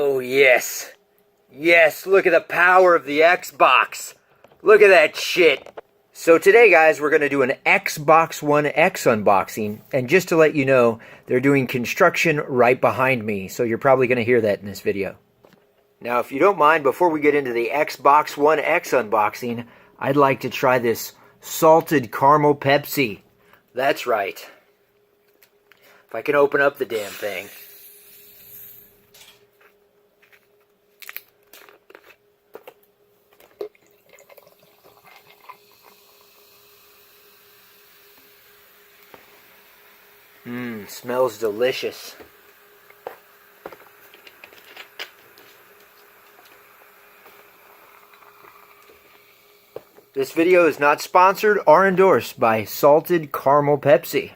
Oh yes. Yes, look at the power of the Xbox. Look at that shit. So today, guys, we're going to do an Xbox One X unboxing. And just to let you know, they're doing construction right behind me. So you're probably going to hear that in this video. Now, if you don't mind, before we get into the Xbox One X unboxing, I'd like to try this salted caramel Pepsi. That's right. If I can open up the damn thing. Smells delicious. This video is not sponsored or endorsed by Salted Caramel Pepsi.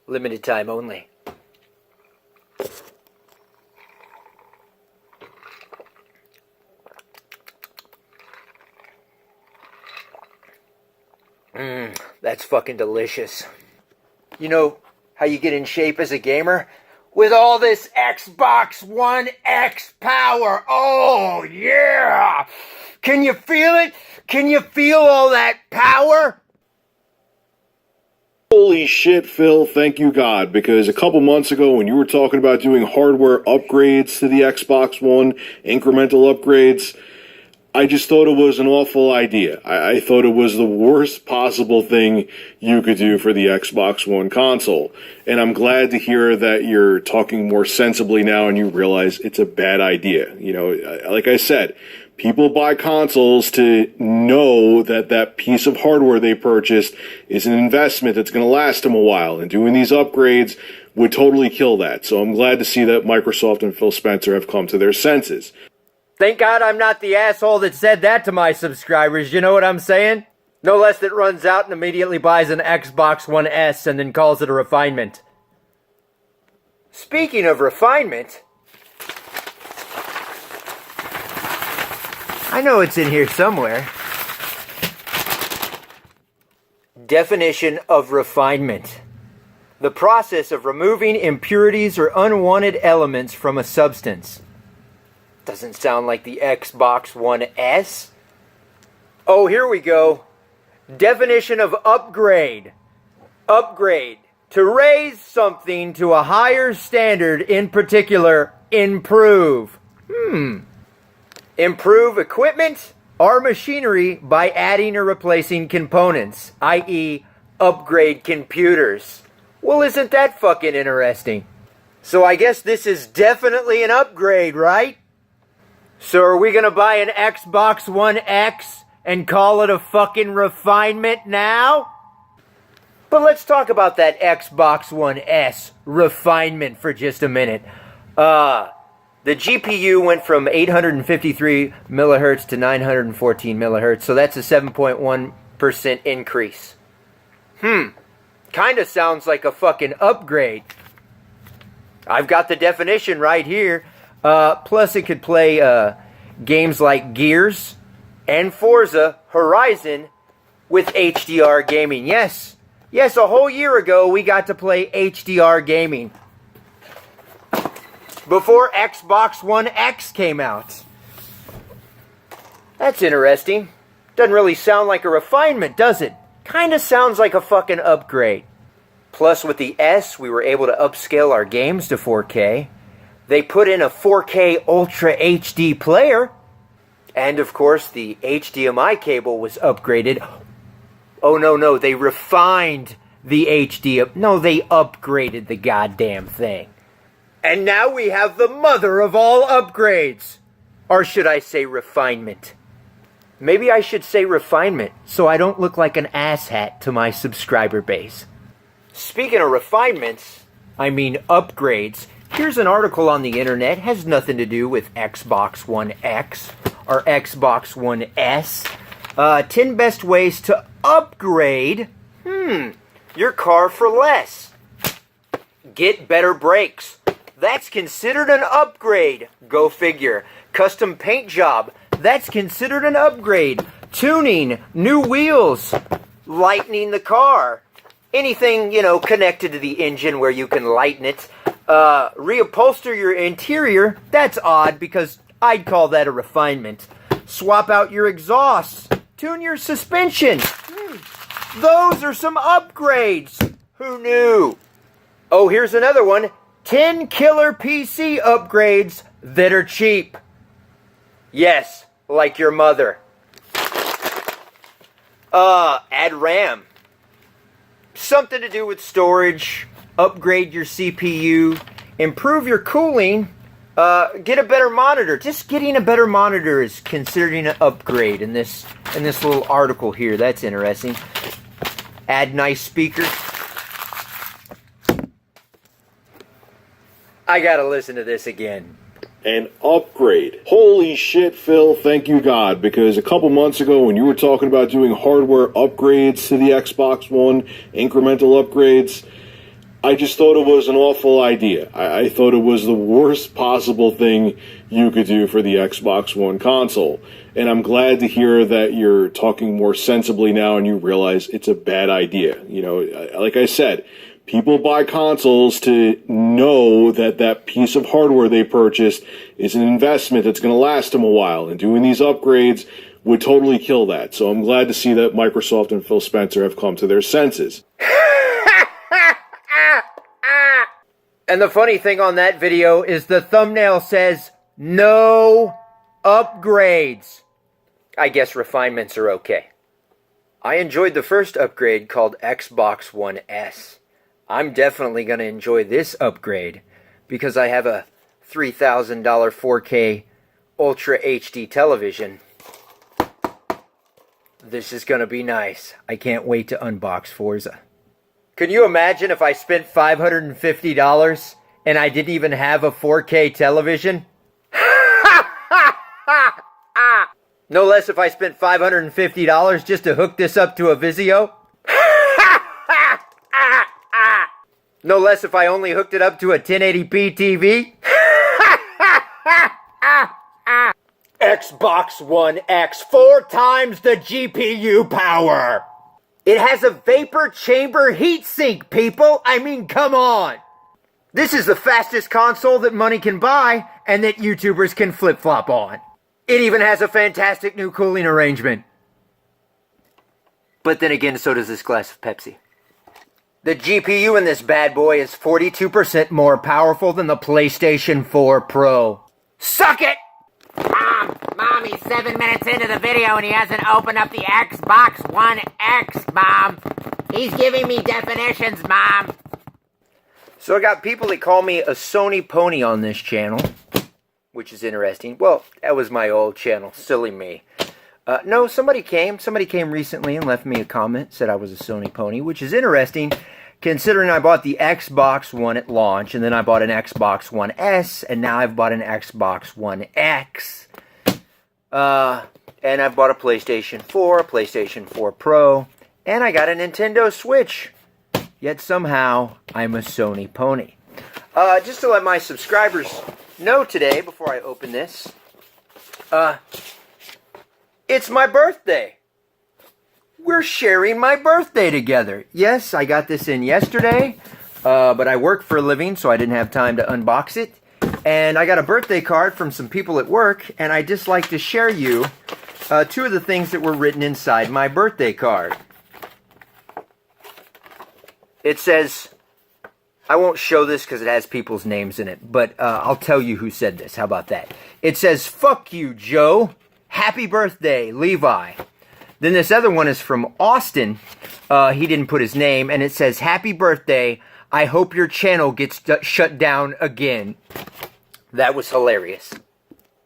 Limited time only. That's fucking delicious. You know how you get in shape as a gamer? With all this Xbox One X power. Oh, yeah! Can you feel it? Can you feel all that power? Holy shit, Phil, thank you God, because a couple months ago when you were talking about doing hardware upgrades to the Xbox One, incremental upgrades, I just thought it was an awful idea. I thought it was the worst possible thing you could do for the Xbox One console. And I'm glad to hear that you're talking more sensibly now and you realize it's a bad idea. You know, like I said, people buy consoles to know that that piece of hardware they purchased is an investment that's going to last them a while. And doing these upgrades would totally kill that. So I'm glad to see that Microsoft and Phil Spencer have come to their senses. Thank God I'm not the asshole that said that to my subscribers, you know what I'm saying? No less that runs out and immediately buys an Xbox One S and then calls it a refinement. Speaking of refinement, I know it's in here somewhere. Definition of refinement. The process of removing impurities or unwanted elements from a substance. Doesn't sound like the Xbox One S. Oh, here we go. Definition of upgrade. Upgrade. To raise something to a higher standard, in particular, improve. Improve equipment or machinery by adding or replacing components, i.e., upgrade computers. Well, isn't that fucking interesting? So I guess this is definitely an upgrade, right? So are we gonna buy an Xbox One X and call it a fucking refinement now? But let's talk about that Xbox One S refinement for just a minute. The GPU went from 853 millihertz to 914 millihertz, so that's a 7.1% increase. Kinda sounds like a fucking upgrade. I've got the definition right here. Plus, it could play games like Gears and Forza Horizon with HDR gaming. Yes, a whole year ago, we got to play HDR gaming. Before Xbox One X came out. That's interesting. Doesn't really sound like a refinement, does it? Kinda sounds like a fucking upgrade. Plus, with the S, we were able to upscale our games to 4K. They put in a 4K Ultra HD player. And of course, the HDMI cable was upgraded. Oh, no, they refined the HDMI. No, they upgraded the goddamn thing. And now we have the mother of all upgrades. Or should I say refinement? Maybe I should say refinement, so I don't look like an asshat to my subscriber base. Speaking of refinements, I mean upgrades, here's an article on the internet, has nothing to do with Xbox One X or Xbox One S. 10 best ways to upgrade, your car for less. Get better brakes. That's considered an upgrade. Go figure. Custom paint job. That's considered an upgrade. Tuning. New wheels. Lightening the car. anything, connected to the engine where you can lighten it. Reupholster your interior, that's odd because I'd call that a refinement. Swap out your exhausts. Tune your suspension. Those are some upgrades. Who knew? Oh, here's another one. 10 killer PC upgrades that are cheap. Yes, like your mother. Add RAM. Something to do with storage. Upgrade your CPU. Improve your cooling. Get a better monitor. Just getting a better monitor is considered an upgrade in this little article here. That's interesting. Add nice speakers. I gotta listen to this again. An upgrade. Holy shit, Phil, thank you God, because a couple months ago when you were talking about doing hardware upgrades to the Xbox One, incremental upgrades, I just thought it was an awful idea. I thought it was the worst possible thing you could do for the Xbox One console. And I'm glad to hear that you're talking more sensibly now and you realize it's a bad idea. Like I said, people buy consoles to know that that piece of hardware they purchased is an investment that's going to last them a while, and doing these upgrades would totally kill that. So I'm glad to see that Microsoft and Phil Spencer have come to their senses. And the funny thing on that video is the thumbnail says, no upgrades. I guess refinements are okay. I enjoyed the first upgrade called Xbox One S. I'm definitely going to enjoy this upgrade because I have a $3,000 4K Ultra HD television. This is going to be nice. I can't wait to unbox Forza. Can you imagine if I spent $550 and I didn't even have a 4K television? No less if I spent $550 just to hook this up to a Vizio? No less if I only hooked it up to a 1080p TV? Xbox One X, 4 times the GPU power! It has a vapor chamber heatsink, people! I mean, come on! This is the fastest console that money can buy and that YouTubers can flip-flop on. It even has a fantastic new cooling arrangement. But then again, so does this glass of Pepsi. The GPU in this bad boy is 42% more powerful than the PlayStation 4 Pro. Suck it! Mom, he's 7 minutes into the video and he hasn't opened up the Xbox One X, Mom. He's giving me definitions, Mom. So I got people that call me a Sony pony on this channel, which is interesting. Well, that was my old channel, silly me. No, somebody came recently and left me a comment, said I was a Sony pony, which is interesting, considering I bought the Xbox One at launch, and then I bought an Xbox One S, and now I've bought an Xbox One X. And I've bought a PlayStation 4, a PlayStation 4 Pro, and I got a Nintendo Switch. Yet somehow, I'm a Sony pony. Just to let my subscribers know today, before I open this, it's my birthday. We're sharing my birthday together. Yes, I got this in yesterday, but I work for a living, so I didn't have time to unbox it. And I got a birthday card from some people at work, and I'd just like to share you 2 of the things that were written inside my birthday card. It says, I won't show this because it has people's names in it, but I'll tell you who said this. How about that? It says, "Fuck you, Joe. Happy birthday, Levi." Then this other one is from Austin. He didn't put his name, and it says, "Happy birthday. I hope your channel gets shut down again." That was hilarious.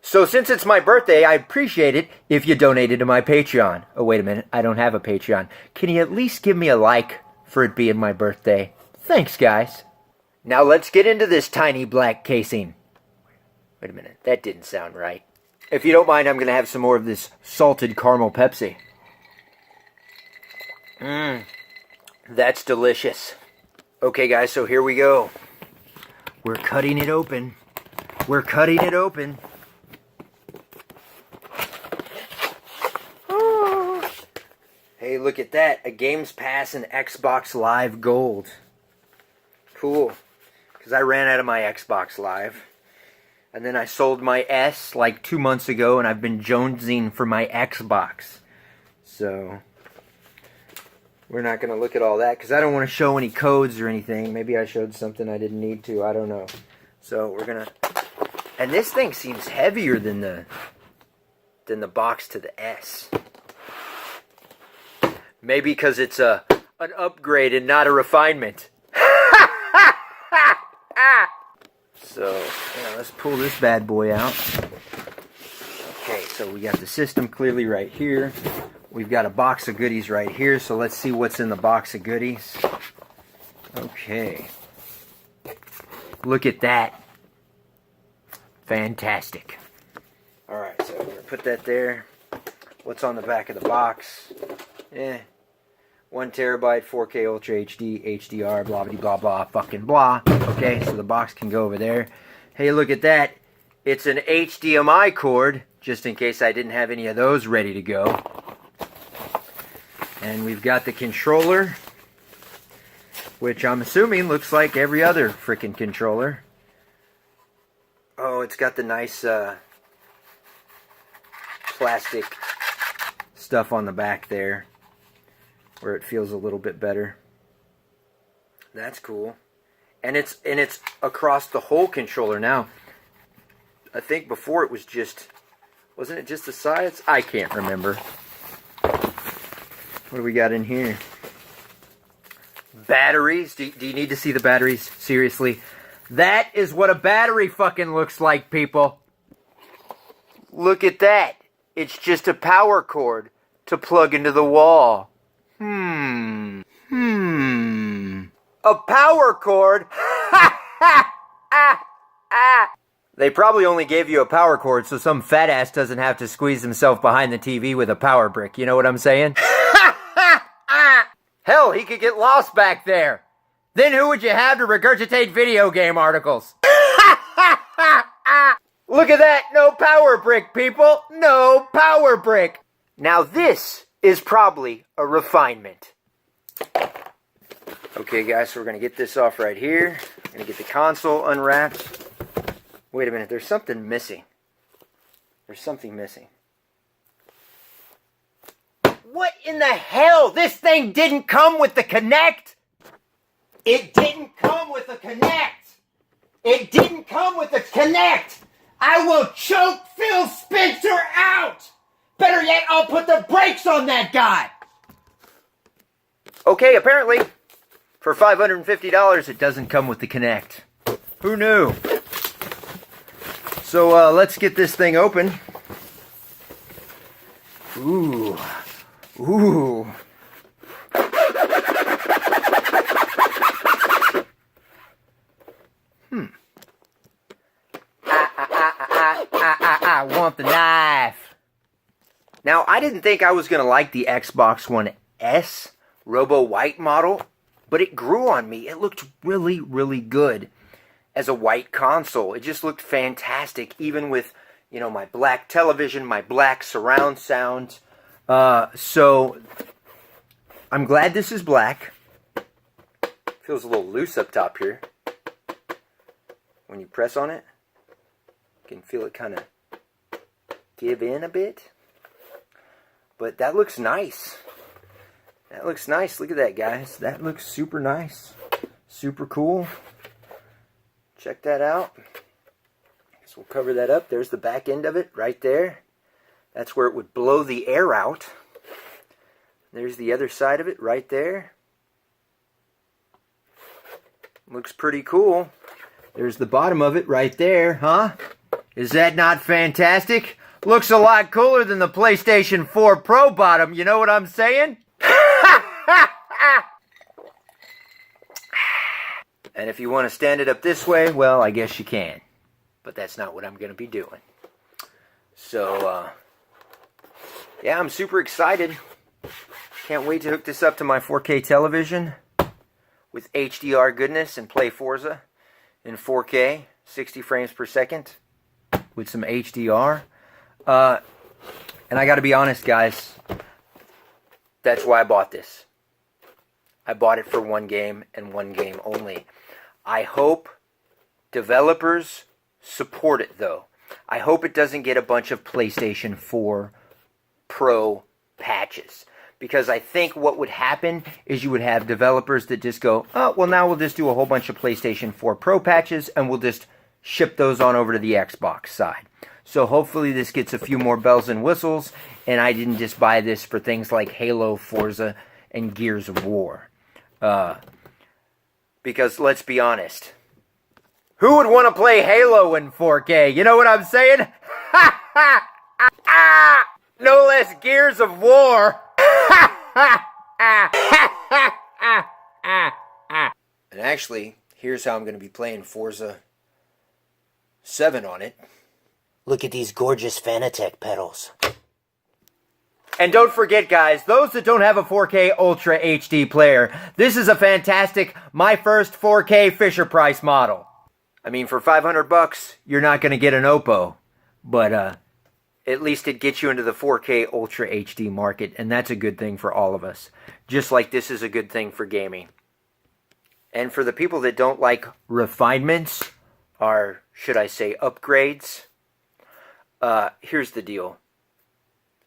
So since it's my birthday, I'd appreciate it if you donated to my Patreon. Oh, wait a minute. I don't have a Patreon. Can you at least give me a like for it being my birthday? Thanks, guys. Now let's get into this tiny black casing. Wait a minute. That didn't sound right. If you don't mind, I'm going to have some more of this salted caramel Pepsi. That's delicious. Okay, guys, so here we go. We're cutting it open. We're cutting it open. Hey, look at that. A Games Pass and Xbox Live Gold. Cool. Because I ran out of my Xbox Live. And then I sold my S like 2 months ago, and I've been jonesing for my Xbox. So, we're not going to look at all that, because I don't want to show any codes or anything. Maybe I showed something I didn't need to. I don't know. So, we're going to... And this thing seems heavier than the box to the S. Maybe because it's an upgrade and not a refinement. So, let's pull this bad boy out. Okay, so we got the system clearly right here. We've got a box of goodies right here, so let's see what's in the box of goodies. Okay. Look at that. Fantastic. Alright, so we're going to put that there. What's on the back of the box? 1 terabyte, 4K Ultra HD, HDR, blah, blah, blah, blah, fucking blah. Okay, so the box can go over there. Hey, look at that. It's an HDMI cord, just in case I didn't have any of those ready to go. And we've got the controller, which I'm assuming looks like every other frickin' controller. Oh, it's got the nice plastic stuff on the back there, where it feels a little bit better. That's cool. And it's across the whole controller now. I think before it was just, wasn't it just the sides? I can't remember. What do we got in here? Batteries. Do you need to see the batteries? Seriously. That is what a battery fucking looks like, people. Look at that. It's just a power cord to plug into the wall. A power cord? They probably only gave you a power cord so some fat ass doesn't have to squeeze himself behind the TV with a power brick. You know what I'm saying? Hell, he could get lost back there. Then who would you have to regurgitate video game articles? Look at that. No power brick, people. No power brick. Now this is probably a refinement. Okay, guys, so we're going to get this off right here. We're going to get the console unwrapped. Wait a minute, there's something missing. There's something missing. What in the hell? This thing didn't come with the Kinect! It didn't come with the Kinect! It didn't come with the Kinect! I will choke Phil Spencer out! Better yet, I'll put the brakes on that guy! Okay, apparently, for $550, it doesn't come with the Kinect. Who knew? So, let's get this thing open. Ooh. Ooh. I want the knife. Now, I didn't think I was going to like the Xbox One S Robo White model, but it grew on me. It looked really, really good as a white console. It just looked fantastic, even with, you know, my black television, my black surround sound. So, I'm glad this is black. Feels a little loose up top here. When you press on it, you can feel it kind of give in a bit. But that looks nice. That looks nice. Look at that, guys. That looks super nice. Super cool. Check that out. Guess we'll cover that up. There's the back end of it right there. That's where it would blow the air out. There's the other side of it right there. Looks pretty cool. There's the bottom of it right there, huh? Is that not fantastic? Looks a lot cooler than the PlayStation 4 Pro bottom, you know what I'm saying? And if you want to stand it up this way, well, I guess you can. But that's not what I'm going to be doing. So, yeah, I'm super excited. Can't wait to hook this up to my 4K television with HDR goodness and play Forza in 4K, 60 frames per second with some HDR. And I got to be honest, guys, That's why I bought this. I bought it for one game and one game only. I hope developers support it, though. I hope it doesn't get a bunch of PlayStation 4 Pro patches. Because I think what would happen is you would have developers that just go, oh, well, now we'll just do a whole bunch of PlayStation 4 Pro patches and we'll just ship those on over to the Xbox side. So hopefully this gets a few more bells and whistles, and I didn't just buy this for things like Halo, Forza, and Gears of War. Because let's be honest, who would want to play Halo in 4K? You know what I'm saying? No less Gears of War. And actually, here's how I'm going to be playing Forza 7 on it. Look at these gorgeous Fanatec pedals. And don't forget, guys, those that don't have a 4K Ultra HD player, this is a fantastic, my first 4K Fisher-Price model. I mean, for $500, you're not going to get an Oppo, but at least it gets you into the 4K Ultra HD market, and that's a good thing for all of us. Just like this is a good thing for gaming. And for the people that don't like refinements, or should I say upgrades, here's the deal.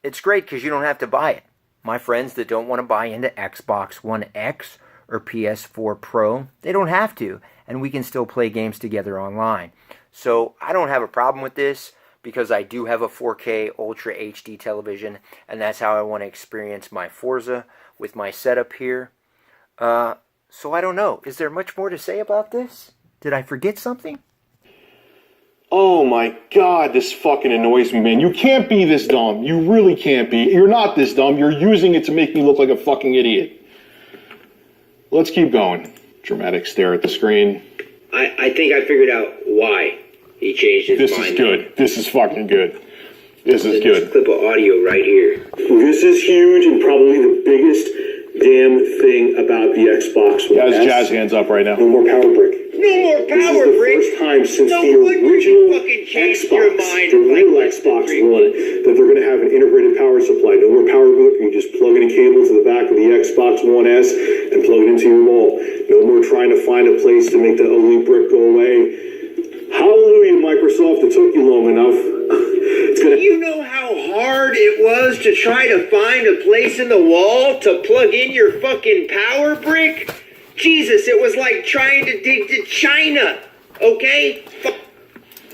It's great because you don't have to buy it. My friends that don't want to buy into Xbox One X or PS4 Pro, they don't have to, and we can still play games together online. So I don't have a problem with this because I do have a 4K Ultra HD television, and that's how I want to experience my Forza with my setup here. So I don't know. Is there much more to say about this? Did I forget something? Oh my god, this fucking annoys me, man. You can't be this dumb. You really can't be. You're not this dumb. You're using it to make me look like a fucking idiot. Let's keep going. Dramatic stare at the screen. I think I figured out why he changed his mind. This is good. This is fucking good. This is good. This clip of audio right here. This is huge and probably the biggest damn thing about the Xbox One Guys, S. jazz hands up right now. No more power brick. No more This is power the bricks. first time since No the wonder you original fucking changed your Xbox, mind the real like Xbox 3 One, months. that they're going to have an integrated power supply. No more power brick. You can just plug in a cable to the back of the Xbox One S and plug it into your wall. No more trying to find a place to make the ugly brick go away. Hallelujah, Microsoft. It took you long enough. It's gonna. You know how hard it was to try to find a place in the wall to plug in your fucking power brick? Jesus, it was like trying to dig to China, okay?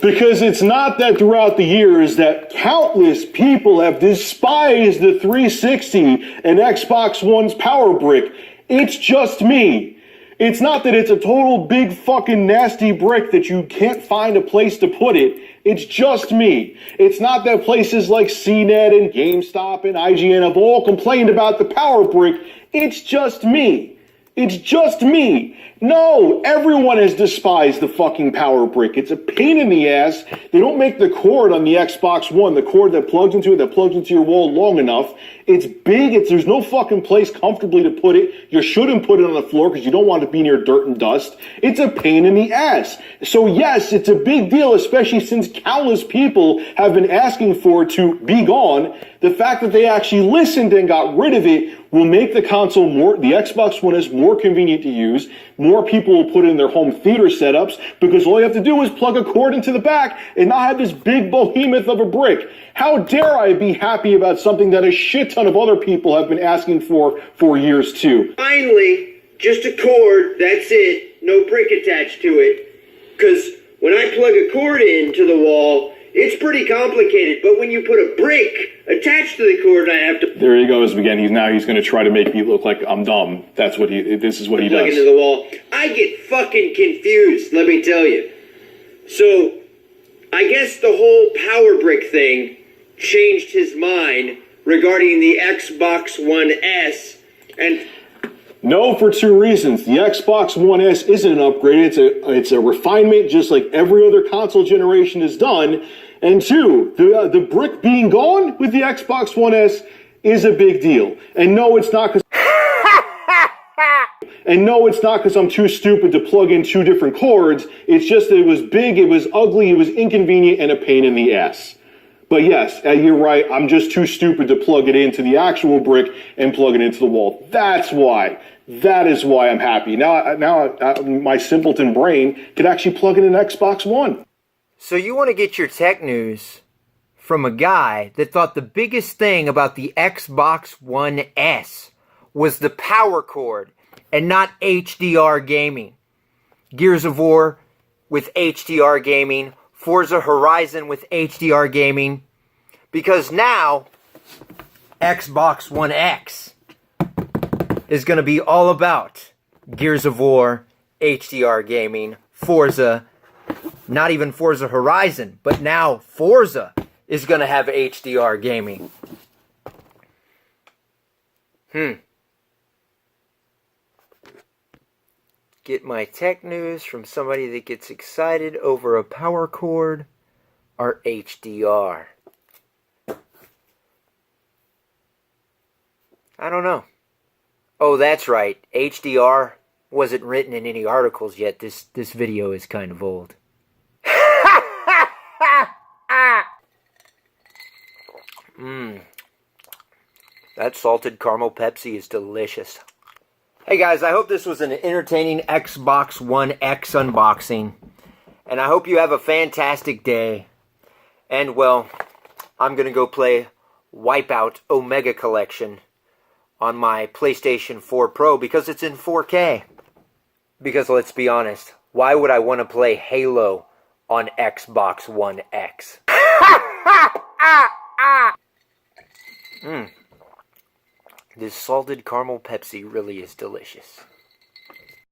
Because it's not that throughout the years that countless people have despised the 360 and Xbox One's power brick. It's just me. It's not that it's a total big fucking nasty brick that you can't find a place to put it. It's just me. It's not that places like CNET and GameStop and IGN have all complained about the power brick. It's just me. It's just me. No, everyone has despised the fucking power brick. It's a pain in the ass. They don't make the cord on the Xbox One, the cord that plugs into it, that plugs into your wall long enough. It's big. There's no fucking place comfortably to put it. You shouldn't put it on the floor because you don't want to be near dirt and dust. It's a pain in the ass. So yes, it's a big deal, especially since countless people have been asking for it to be gone. The fact that they actually listened and got rid of it will make the console the Xbox One S more convenient to use. More people will put it in their home theater setups because all you have to do is plug a cord into the back and not have this big behemoth of a brick. How dare I be happy about something that a shit ton of other people have been asking for years too? Finally, just a cord, that's it. No brick attached to it. Because when I plug a cord into the wall, it's pretty complicated. But when you put a brick attached to the cord, I have to There he goes again. He's going to try to make me look like I'm dumb. This is what he plug does. into the wall. I get fucking confused, let me tell you. So, I guess the whole power brick thing changed his mind regarding the Xbox One S, and No, for two reasons. The Xbox One S isn't an upgrade. It's a refinement just like every other console generation has done. And two, the brick being gone with the Xbox One S is a big deal. And no, it's not because I'm too stupid to plug in two different cords. It's just that it was big, it was ugly, it was inconvenient, and a pain in the ass. But yes, you're right. I'm just too stupid to plug it into the actual brick and plug it into the wall. That's why. That is why I'm happy. Now, my simpleton brain could actually plug in an Xbox One. So you want to get your tech news from a guy that thought the biggest thing about the Xbox One S was the power cord and not HDR gaming. Gears of War with HDR gaming, Forza Horizon with HDR gaming, because now Xbox One X is going to be all about Gears of War, HDR gaming, Forza, not even Forza Horizon, but now Forza is going to have HDR gaming. Get my tech news from somebody that gets excited over a power cord or HDR. I don't know. Oh, that's right. HDR wasn't written in any articles yet. This video is kind of old. That salted caramel Pepsi is delicious. Hey guys, I hope this was an entertaining Xbox One X unboxing. And I hope you have a fantastic day. And well, I'm going to go play Wipeout Omega Collection on my PlayStation 4 Pro because it's in 4K. Because let's be honest, why would I want to play Halo on Xbox One X? This salted caramel Pepsi really is delicious.